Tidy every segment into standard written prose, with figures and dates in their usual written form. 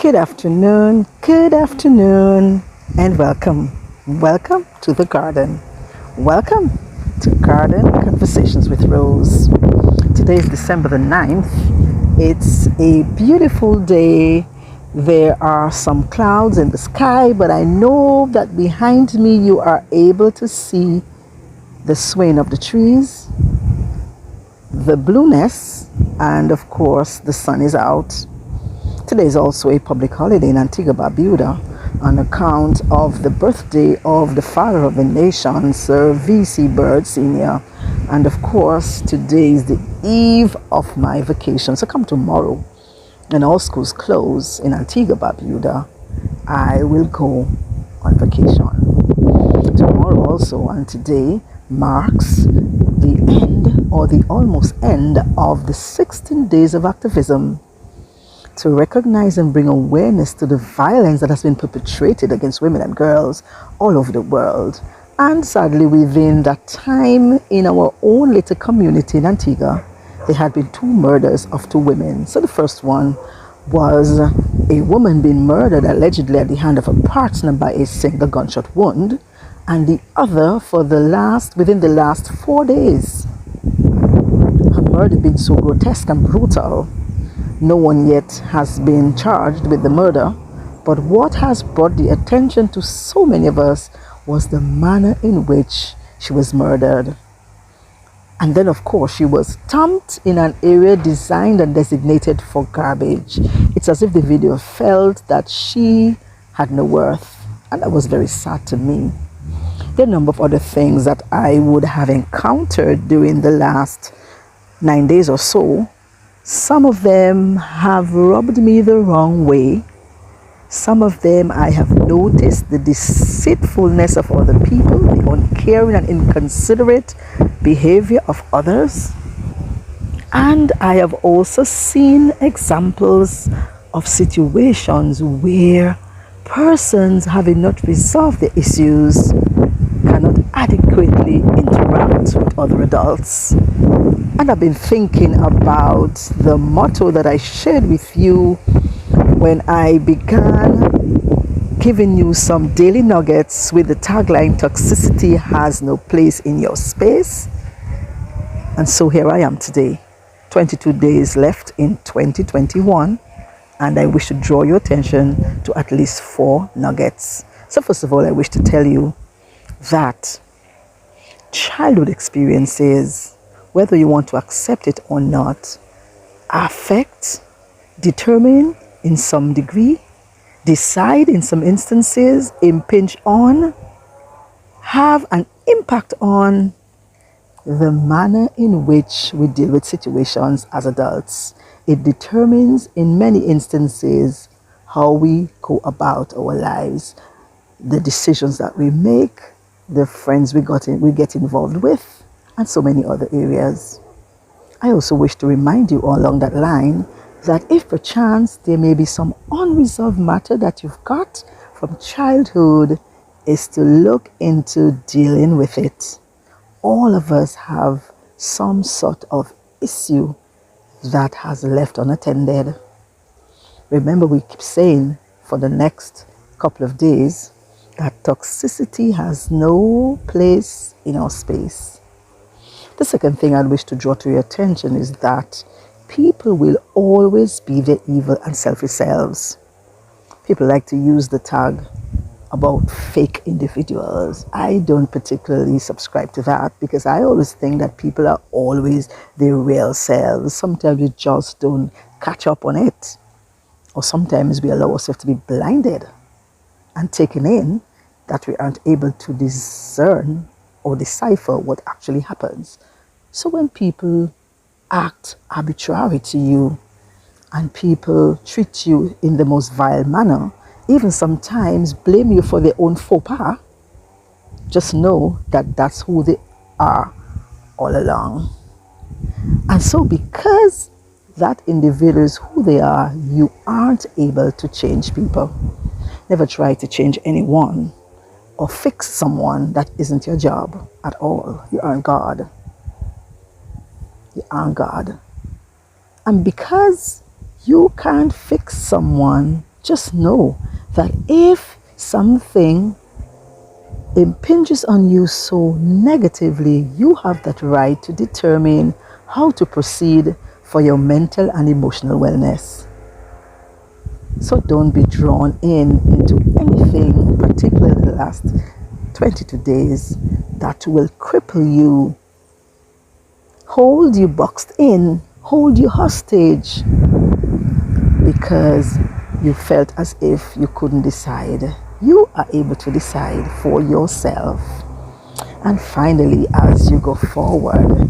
good afternoon, and welcome. Welcome to the garden. Welcome to Garden Conversations with Rose. Today is December the 9th. It's a beautiful day. There are some clouds in the sky, but I know that behind me you are able to see the swaying of the trees, the blueness, and of course the sun is out. Today is also a public holiday in Antigua Barbuda on account of the birthday of the father of the nation, Sir V.C. Byrd Sr. And of course, today is the eve of my vacation. So come tomorrow, when all schools close in Antigua Barbuda, I will go on vacation. Tomorrow also and today marks the end or the almost end of the 16 days of activism to recognize and bring awareness to the violence that has been perpetrated against women and girls all over the world. And sadly, within that time in our own little community in Antigua, there had been 2 murders of 2 women. So the first one was a woman being murdered allegedly at the hand of a partner by a single gunshot wound, and the other within the last 4 days. Her murder being so grotesque and brutal. No one yet has been charged with the murder, but what has brought the attention to so many of us was the manner in which she was murdered. And then, of course, she was dumped in an area designed and designated for garbage. It's as if the video felt that she had no worth, and that was very sad to me. There are a number of other things that I would have encountered during the last 9 days or so. Some of them have rubbed me the wrong way. Some of them I have noticed the deceitfulness of other people, the uncaring and inconsiderate behavior of others. And I have also seen examples of situations where persons having not resolved the issues cannot adequately interact with other adults. And I've been thinking about the motto that I shared with you when I began giving you some daily nuggets with the tagline, "Toxicity has no place in your space." And so here I am today, 22 days left in 2021, and I wish to draw your attention to at least 4 nuggets. So first of all, I wish to tell you that childhood experiences, whether you want to accept it or not, affect, determine in some degree, decide in some instances, impinge on, have an impact on the manner in which we deal with situations as adults. It determines in many instances how we go about our lives, the decisions that we make, the friends we get involved with, and so many other areas. I also wish to remind you all along that line that if perchance there may be some unresolved matter that you've got from childhood, is to look into dealing with it. All of us have some sort of issue that has left unattended. Remember, we keep saying for the next couple of days that toxicity has no place in our space. The second thing I wish to draw to your attention is that people will always be their evil and selfish selves. People like to use the tag about fake individuals. I don't particularly subscribe to that because I always think that people are always their real selves. Sometimes we just don't catch up on it. Or sometimes we allow ourselves to be blinded and taken in that we aren't able to discern or decipher what actually happens. So when people act arbitrary to you and people treat you in the most vile manner, even sometimes blame you for their own faux pas, just know that that's who they are all along. And so because that individual is who they are, you aren't able to change people. Never try to change anyone or fix someone. That isn't your job at all. You aren't God. You aren't God. And because you can't fix someone, Just know that if something impinges on you so negatively, you have that right to determine how to proceed for your mental and emotional wellness. So don't be drawn into anything, particularly the last 22 days, that will cripple you, hold you boxed in, hold you hostage, because you felt as if you couldn't decide. You are able to decide for yourself. And finally, as you go forward,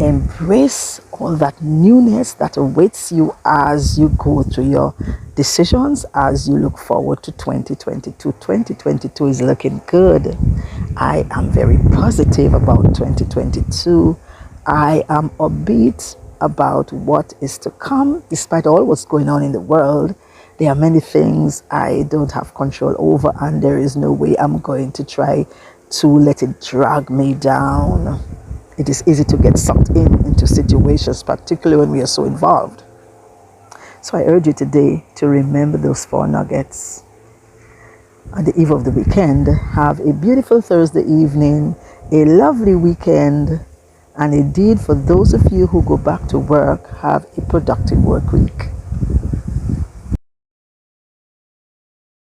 embrace all that newness that awaits you as you go through your decisions, as you look forward to 2022. 2022 is looking good. I am very positive about 2022. I am upbeat about what is to come, despite all what's going on in the world. There are many things I don't have control over, and there is no way I'm going to try to let it drag me down. It is easy to get sucked into situations, particularly when we are so involved. So I urge you today to remember those 4 nuggets. On the eve of the weekend, have a beautiful Thursday evening, a lovely weekend, and indeed for those of you who go back to work, have a productive work week.